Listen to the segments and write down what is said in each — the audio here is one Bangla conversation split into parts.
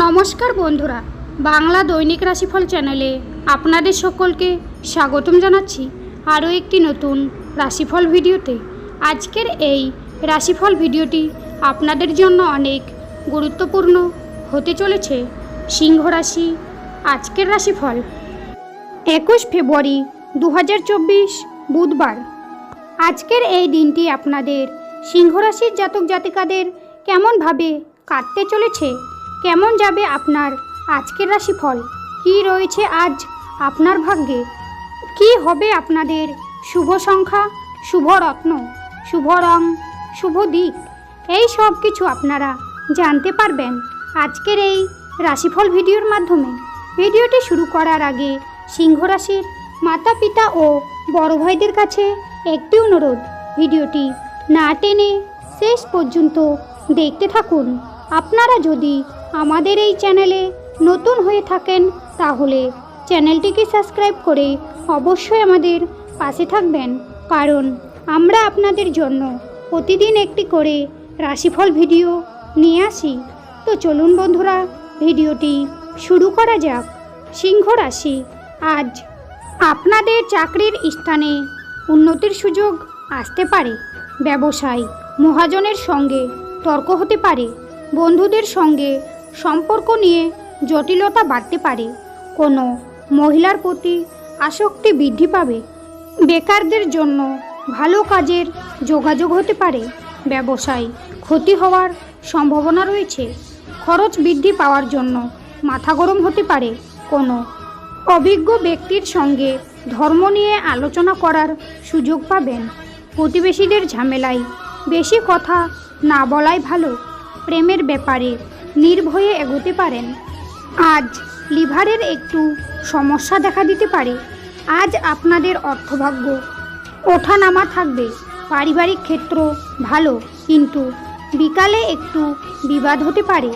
নমস্কার বন্ধুরা, বাংলা দৈনিক রাশিফল চ্যানেলে আপনাদের সকলকে স্বাগতম জানাচ্ছি আরও একটি নতুন রাশিফল ভিডিওতে। আজকের এই রাশিফল ভিডিওটি আপনাদের জন্য অনেক গুরুত্বপূর্ণ হতে চলেছে। সিংহ রাশি আজকের রাশিফল 21 ফেব্রুয়ারি 2024 বুধবার। আজকের এই দিনটি আপনাদের সিংহ রাশির জাতক জাতিকাদের কেমনভাবে কাটতে চলেছে, কেমন যাবে আপনার আজকের রাশিফল, কি রয়েছে আজ আপনার ভাগ্যে, কি হবে আপনাদের শুভ সংখ্যা, শুভ রত্ন, শুভ রং, শুভ দিক, এই সব কিছু আপনারা জানতে পারবেন আজকের এই রাশিফল ভিডিওর মাধ্যমে। ভিডিওটি শুরু করার আগে সিংহ রাশির মাতা পিতা ও বড় ভাইদের কাছে একটি অনুরোধ, ভিডিওটি না টেনে শেষ পর্যন্ত দেখতে থাকুন। আপনারা যদি আমাদের এই চ্যানেলে নতুন হয়ে থাকেন তাহলে চ্যানেলটিকে সাবস্ক্রাইব করে অবশ্যই আমাদের পাশে থাকবেন, কারণ আমরা আপনাদের জন্য প্রতিদিন একটি করে রাশিফল ভিডিও নিয়ে আসি। তো চলুন বন্ধুরা, ভিডিওটি শুরু করা যাক। সিংহ রাশি, আজ আপনাদের চাকরির স্থানে উন্নতির সুযোগ আসতে পারে। ব্যবসায় মহাজনের সঙ্গে তর্ক হতে পারে। বন্ধুদের সঙ্গে সম্পর্ক নিয়ে জটিলতা বাড়তে পারে। কোনো মহিলার প্রতি আসক্তি বৃদ্ধি পাবে। বেকারদের জন্য ভালো কাজের যোগাযোগ হতে পারে। ব্যবসায় ক্ষতি হওয়ার সম্ভাবনা রয়েছে। খরচ বৃদ্ধি পাওয়ার জন্য মাথা গরম হতে পারে। কোনো অভিজ্ঞ ব্যক্তির সঙ্গে ধর্ম নিয়ে আলোচনা করার সুযোগ পাবেন। প্রতিবেশীদের ঝামেলায় বেশি কথা না বলাই ভালো। প্রেমের ব্যাপারে নির্ভয়ে এগোতে পারেন। আজ লিভারের একটু সমস্যা দেখা দিতে পারে। আজ আপনাদের অর্থভাগ্য ওঠানামা থাকবে। পারিবারিক ক্ষেত্র ভালো, কিন্তু বিকালে একটু বিবাদ হতে পারে।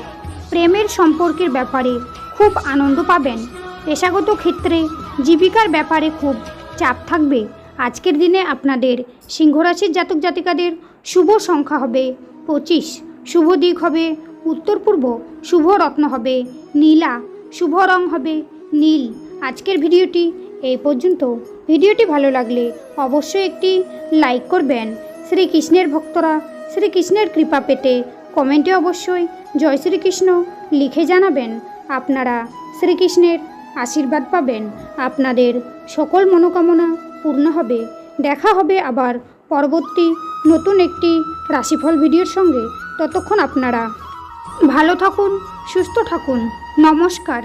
প্রেমের সম্পর্কের ব্যাপারে খুব আনন্দ পাবেন। পেশাগত ক্ষেত্রে জীবিকার ব্যাপারে খুব চাপ থাকবে। আজকের দিনে আপনাদের সিংহ রাশির জাতক জাতিকাদের শুভ সংখ্যা হবে 25, শুভ দিক হবে উত্তর পূর্ব, শুভ রত্ন হবে নীলা, শুভ রং হবে নীল। আজকের ভিডিওটি এই পর্যন্ত। ভিডিওটি ভালো লাগলে অবশ্যই একটি লাইক করবেন। শ্রীকৃষ্ণের ভক্তরা শ্রীকৃষ্ণের কৃপা পেতে কমেন্টে অবশ্যই জয় শ্রীকৃষ্ণ লিখে জানাবেন। আপনারা শ্রীকৃষ্ণের আশীর্বাদ পাবেন। আপনাদের সকল মনোকামনা পূর্ণ হবে। দেখা হবে আবার পরবর্তী নতুন একটি রাশিফল ভিডিওর সঙ্গে। ততক্ষণ আপনারা ভালো থাকুন, সুস্থ থাকুন। নমস্কার।